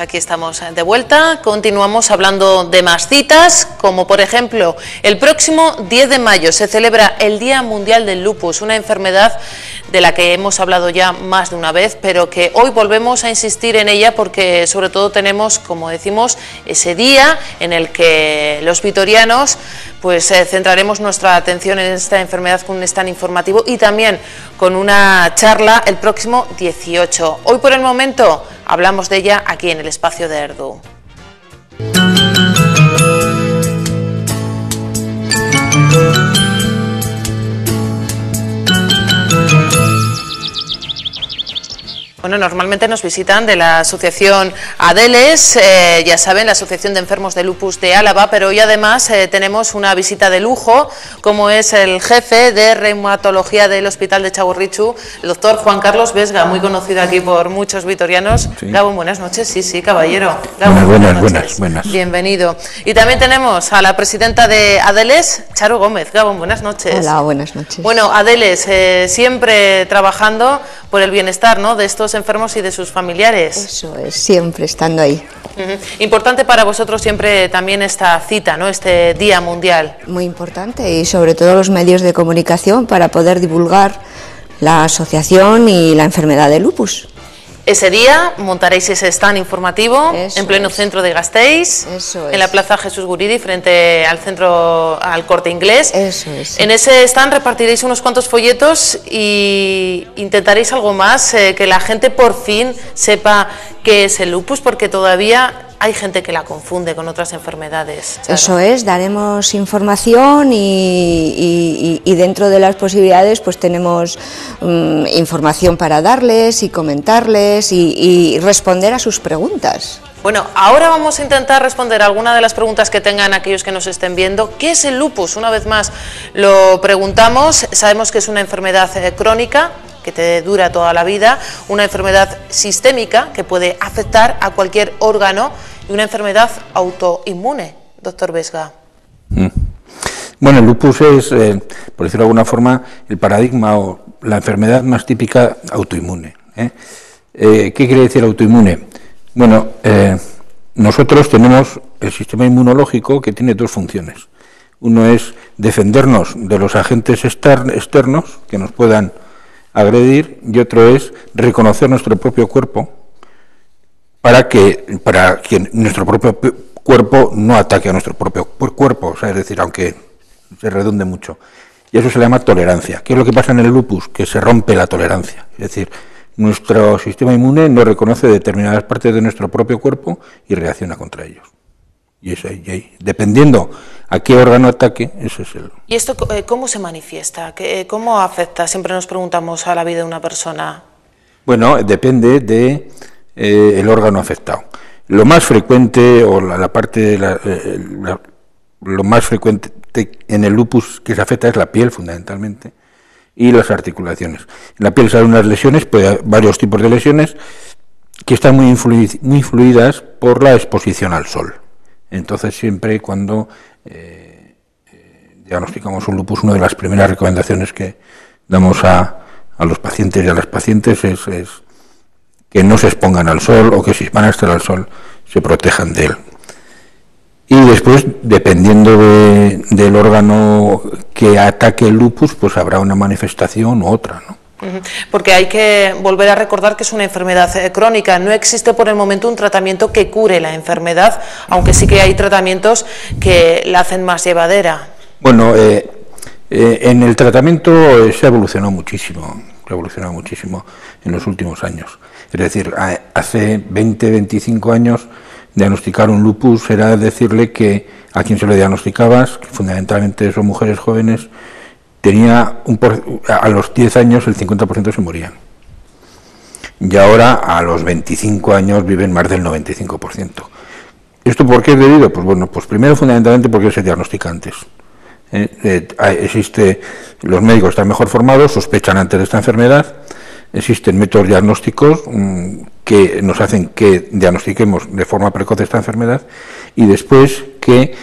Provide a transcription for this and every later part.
aquí estamos de vuelta, continuamos hablando de más citas, como por ejemplo, el próximo 10 de mayo se celebra el Día Mundial del Lupus, una enfermedad de la que hemos hablado ya más de una vez, pero que hoy volvemos a insistir en ella porque sobre todo tenemos, como decimos, ese día en el que los vitorianos pues centraremos nuestra atención en esta enfermedad con un stand informativo y también con una charla el próximo 18. Hoy por el momento hablamos de ella aquí en el espacio de Erdu. Bueno, normalmente nos visitan de la asociación Adeles, ya saben, la Asociación de Enfermos de Lupus de Álava, pero hoy además tenemos una visita de lujo, como es el jefe de reumatología del Hospital de Txagorritxu, el doctor Juan Carlos Vesga, muy conocido aquí por muchos vitorianos. Sí. Gabón, buenas noches. Sí, caballero. Gabón, buenas. Bienvenido. Y también tenemos a la presidenta de Adeles, Charo Gómez. Gabón, buenas noches. Hola, buenas noches. Bueno, Adeles, siempre trabajando por el bienestar, ¿no?, de estos enfermos y de sus familiares. Eso es, siempre estando ahí. Importante para vosotros siempre también esta cita, ¿no?, este Día Mundial. Muy importante, y sobre todo los medios de comunicación para poder divulgar la asociación y la enfermedad de lupus. Ese día montaréis ese stand informativo en pleno centro de Gasteiz, en la Plaza Jesús Guridi, frente al centro, al Corte Inglés. Eso es. En ese stand repartiréis unos cuantos folletos y intentaréis algo más, que la gente por fin sepa qué es el lupus, porque todavía hay gente que la confunde con otras enfermedades. Charo. Eso es, daremos información y dentro de las posibilidades pues tenemos información para darles y comentarles y responder a sus preguntas. Bueno, ahora vamos a intentar responder alguna de las preguntas que tengan aquellos que nos estén viendo. ¿Qué es el lupus? Una vez más lo preguntamos. Sabemos que es una enfermedad crónica que te dura toda la vida, una enfermedad sistémica que puede afectar a cualquier órgano y una enfermedad autoinmune, doctor Vesga. Bueno, el lupus es, por decirlo de alguna forma, el paradigma o la enfermedad más típica autoinmune. ¿Qué quiere decir autoinmune? Bueno, nosotros tenemos el sistema inmunológico que tiene dos funciones. Uno es defendernos de los agentes externos que nos puedan agredir, y otro es reconocer nuestro propio cuerpo para que nuestro propio cuerpo no ataque a nuestro propio cuerpo, o sea, es decir, aunque se redunde mucho. Y eso se llama tolerancia. ¿Qué es lo que pasa en el lupus? Que se rompe la tolerancia, es decir, nuestro sistema inmune no reconoce determinadas partes de nuestro propio cuerpo y reacciona contra ellos. Y eso ahí, dependiendo a qué órgano ataque, eso es el... ¿Y esto cómo se manifiesta? ¿Cómo afecta? Siempre nos preguntamos a la vida de una persona. Bueno, depende de el órgano afectado. Lo más frecuente, o la parte de lo más frecuente en el lupus que se afecta es la piel, fundamentalmente, y las articulaciones. En la piel salen unas lesiones, puede haber varios tipos de lesiones, que están muy influidas por la exposición al sol. Entonces, siempre cuando diagnosticamos un lupus, una de las primeras recomendaciones que damos a los pacientes y a las pacientes es que no se expongan al sol, o que si van a estar al sol se protejan de él. Y después, dependiendo del órgano que ataque el lupus, pues habrá una manifestación u otra, ¿no? Porque hay que volver a recordar que es una enfermedad crónica. No existe por el momento un tratamiento que cure la enfermedad, aunque sí que hay tratamientos que la hacen más llevadera. Bueno, en el tratamiento se ha evolucionado muchísimo en los últimos años. Es decir, hace 20, 25 años diagnosticar un lupus era decirle que a quien se lo diagnosticabas, que fundamentalmente son mujeres jóvenes, a los 10 años el 50% se morían. Y ahora a los 25 años viven más del 95%. ¿Esto por qué es debido? Pues bueno, pues primero fundamentalmente porque se diagnostica antes. Los médicos están mejor formados, sospechan antes de esta enfermedad, existen métodos diagnósticos que nos hacen que diagnostiquemos de forma precoz esta enfermedad, y después que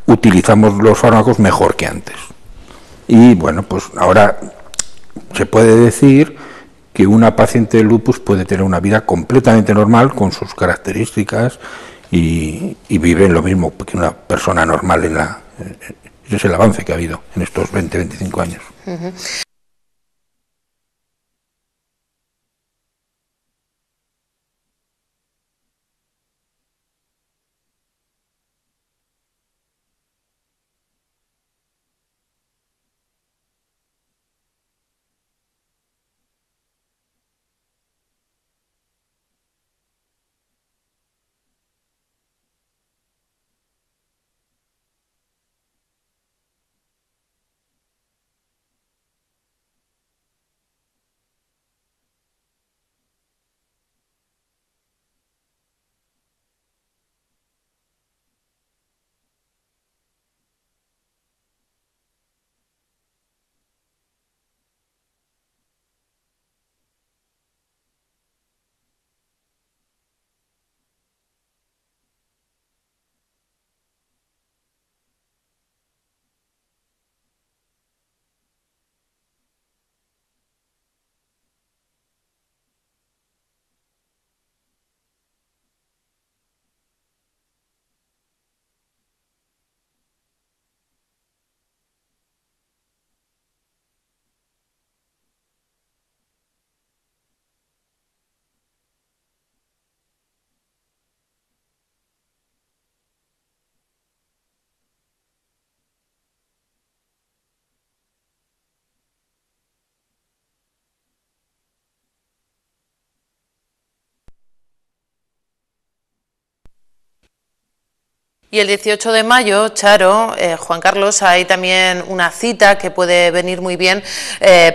utilizamos los fármacos mejor que antes. Y bueno, pues ahora se puede decir que una paciente de lupus puede tener una vida completamente normal con sus características y vive lo mismo que una persona normal ese es el avance que ha habido en estos 20-25 años. Y el 18 de mayo, Charo, Juan Carlos, hay también una cita que puede venir muy bien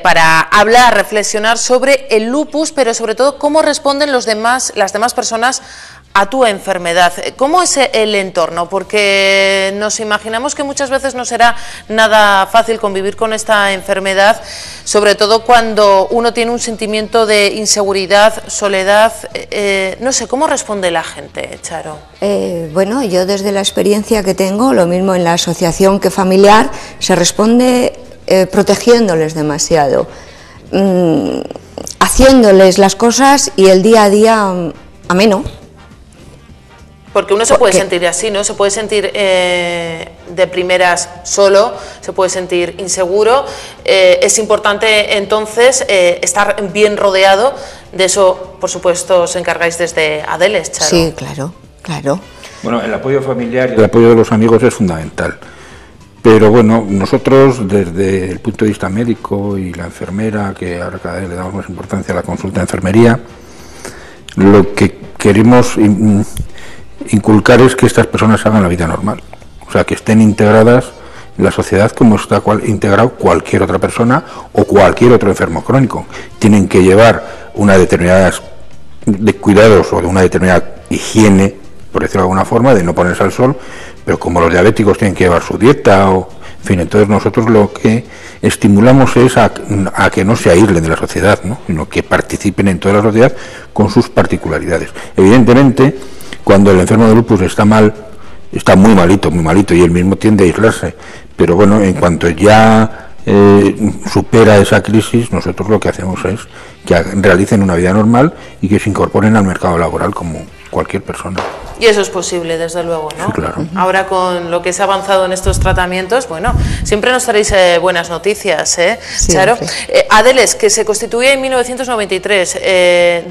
para hablar, reflexionar sobre el lupus, pero sobre todo cómo responden las demás personas a tu enfermedad. ¿Cómo es el entorno? Porque nos imaginamos que muchas veces no será nada fácil convivir con esta enfermedad, sobre todo cuando uno tiene un sentimiento de inseguridad, soledad. No sé, ¿cómo responde la gente, Charo? Bueno, yo desde la experiencia que tengo, lo mismo en la asociación que familiar, se responde protegiéndoles demasiado, haciéndoles las cosas y el día a día ameno. Porque uno se puede sentir así, ¿no? Se puede sentir de primeras solo, se puede sentir inseguro. Es importante entonces estar bien rodeado. De eso, por supuesto, os encargáis desde Adeles, Charo. Sí, claro, claro. Bueno, el apoyo familiar y el apoyo de los amigos es fundamental. Pero bueno, nosotros desde el punto de vista médico y la enfermera, que ahora cada vez le damos más importancia a la consulta de enfermería, lo que queremos inculcar es que estas personas hagan la vida normal, o sea, que estén integradas en la sociedad como está integrado cualquier otra persona o cualquier otro enfermo crónico. Tienen que llevar una determinada de cuidados o de una determinada higiene, por decirlo de alguna forma, de no ponerse al sol, pero como los diabéticos tienen que llevar su dieta, en fin, entonces nosotros lo que estimulamos es a que no se aíslen de la sociedad, ¿no? Sino que participen en toda la sociedad con sus particularidades. Evidentemente, cuando el enfermo de lupus está mal, está muy malito, y él mismo tiende a aislarse, pero bueno, en cuanto ya supera esa crisis, nosotros lo que hacemos es que realicen una vida normal y que se incorporen al mercado laboral como cualquier persona. Y eso es posible, desde luego, ¿no? Sí, claro. Ahora con lo que se ha avanzado en estos tratamientos, bueno, siempre nos traéis buenas noticias, Sí, Charo. sí. Adeles, que se constituye en 1993,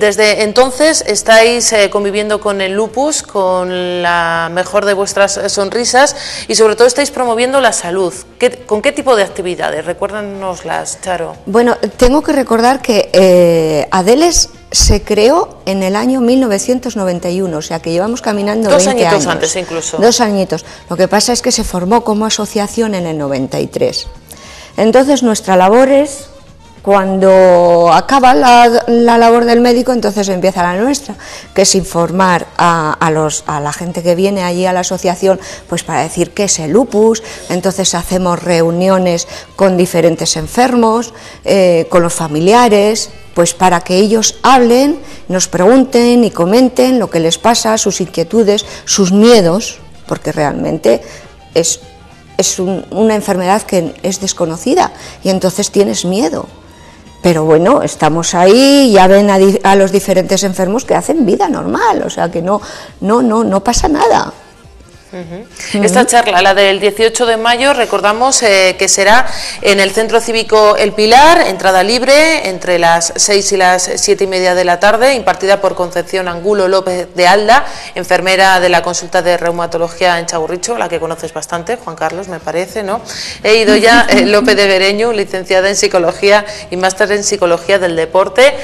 desde entonces estáis conviviendo con el lupus, con la mejor de vuestras sonrisas y sobre todo estáis promoviendo la salud. ¿Con qué tipo de actividades? Recuérdanoslas, Charo. Bueno, tengo que recordar que Adeles se creó en el año 1991, o sea que llevamos caminando 20 años. 2 añitos antes incluso. 2 añitos. Lo que pasa es que se formó como asociación en el 93. Entonces nuestra labor es, cuando acaba la labor del médico, entonces empieza la nuestra, que es informar a la gente que viene allí a la asociación, pues para decir qué es el lupus. Entonces hacemos reuniones con diferentes enfermos, con los familiares, pues para que ellos hablen, nos pregunten y comenten lo que les pasa, sus inquietudes, sus miedos, porque realmente es una enfermedad que es desconocida y entonces tienes miedo. Pero bueno, estamos ahí, ya ven a los diferentes enfermos que hacen vida normal, o sea que no pasa nada. Esta charla, la del 18 de mayo, recordamos que será en el Centro Cívico El Pilar, entrada libre, entre las 6 y las 7 y media de la tarde, impartida por Concepción Angulo López de Alda, enfermera de la consulta de reumatología en Txagorritxu, la que conoces bastante, Juan Carlos, me parece, ¿no? Idoia López de Bereñu, licenciada en Psicología y máster en Psicología del Deporte.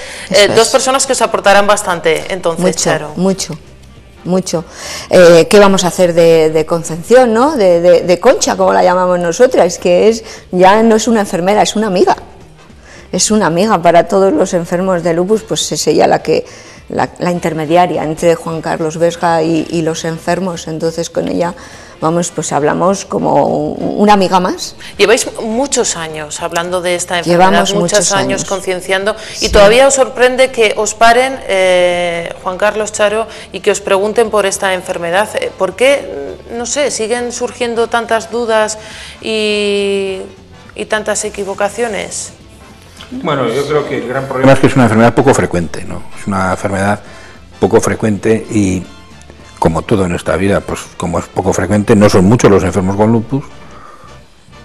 Dos personas que os aportarán bastante, entonces, Charo. Mucho. ¿Qué vamos a hacer de Concepción, ¿no? De Concha, como la llamamos nosotras, que ya no es una enfermera, es una amiga. Es una amiga para todos los enfermos de lupus, pues es ella la intermediaria entre Juan Carlos Vesga y los enfermos. Entonces con ella pues hablamos como una amiga más. Lleváis muchos años hablando de esta enfermedad, Llevamos muchos años concienciando, y sí. Todavía os sorprende que os paren, Juan Carlos, Charo, y que os pregunten por esta enfermedad. ¿Por qué, no sé, siguen surgiendo tantas dudas y tantas equivocaciones? Bueno, yo creo que el gran problema es que es una enfermedad poco frecuente, ¿no? Es una enfermedad poco frecuente y, como todo en esta vida, pues como es poco frecuente, no son muchos los enfermos con lupus,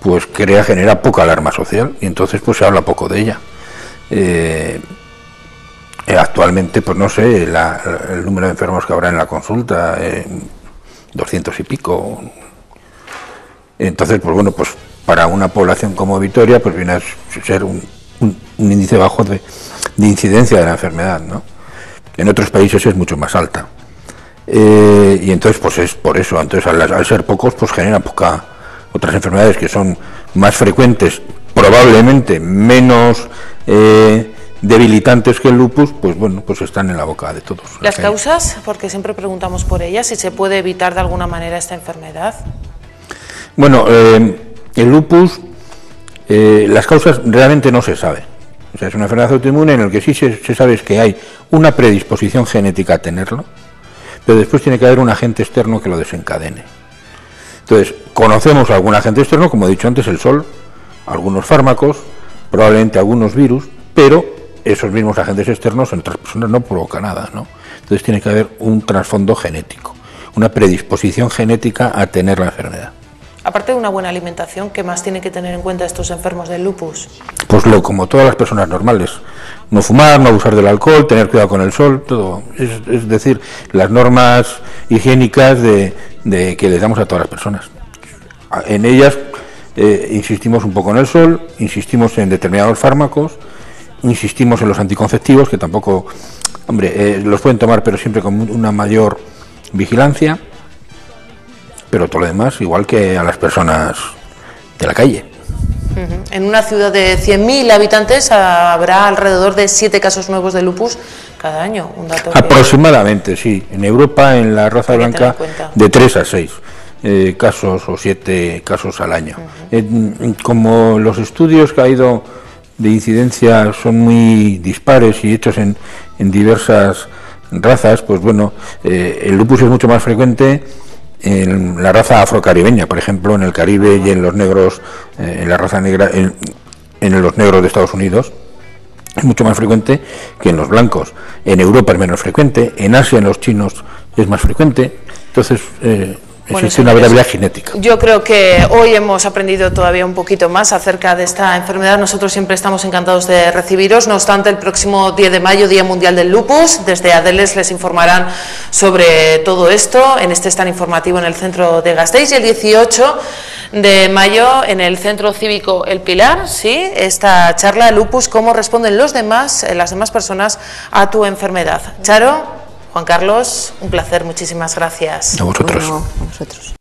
pues genera poca alarma social y entonces pues se habla poco de ella. Actualmente, pues no sé, el número de enfermos que habrá en la consulta, 200 y pico. Entonces, pues bueno, pues para una población como Vitoria, pues viene a ser un índice bajo de incidencia de la enfermedad, ¿no? En otros países es mucho más alta. Y entonces pues es por eso, entonces al ser pocos pues genera otras enfermedades que son más frecuentes, probablemente menos debilitantes que el lupus, pues bueno, pues están en la boca de todos. ¿Las causas? Porque siempre preguntamos por ellas, si se puede evitar de alguna manera esta enfermedad. Bueno, el lupus, las causas realmente no se sabe. O sea, es una enfermedad autoinmune en la que sí se sabe es que hay una predisposición genética a tenerlo, pero después tiene que haber un agente externo que lo desencadene. Entonces, conocemos algún agente externo, como he dicho antes, el sol, algunos fármacos, probablemente algunos virus, pero esos mismos agentes externos en otras personas no provoca nada, ¿no? Entonces tiene que haber un trasfondo genético, una predisposición genética a tener la enfermedad. Aparte de una buena alimentación, ¿qué más tienen que tener en cuenta estos enfermos del lupus? Pues como todas las personas normales, no fumar, no abusar del alcohol, tener cuidado con el sol, todo, es decir, las normas higiénicas que les damos a todas las personas. En ellas insistimos un poco en el sol, insistimos en determinados fármacos, insistimos en los anticonceptivos, que tampoco, los pueden tomar, pero siempre con una mayor vigilancia. Pero todo lo demás, igual que a las personas de la calle. En una ciudad de 100.000 habitantes habrá alrededor de 7 casos nuevos de lupus cada año. Un dato aproximadamente, sí. En Europa, en la raza blanca, de 3 a 6 casos o 7 casos al año. Como los estudios que ha ido de incidencia son muy dispares y hechos en diversas razas, pues bueno, el lupus es mucho más frecuente en la raza afrocaribeña, por ejemplo, en el Caribe y en los negros, en la raza negra, en los negros de Estados Unidos, es mucho más frecuente que en los blancos. En Europa es menos frecuente, en Asia, en los chinos, es más frecuente. Entonces, existe una variabilidad genética. Yo creo que hoy hemos aprendido todavía un poquito más acerca de esta enfermedad. Nosotros siempre estamos encantados de recibiros. No obstante, el próximo 10 de mayo, Día Mundial del Lupus, desde Adeles les informarán sobre todo esto en este stand informativo en el centro de Gasteiz, y el 18 de mayo en el Centro Cívico El Pilar, sí, esta charla de lupus, cómo responden las demás personas a tu enfermedad. Charo, Juan Carlos, un placer, muchísimas gracias. A vosotros. Bueno, a vosotros.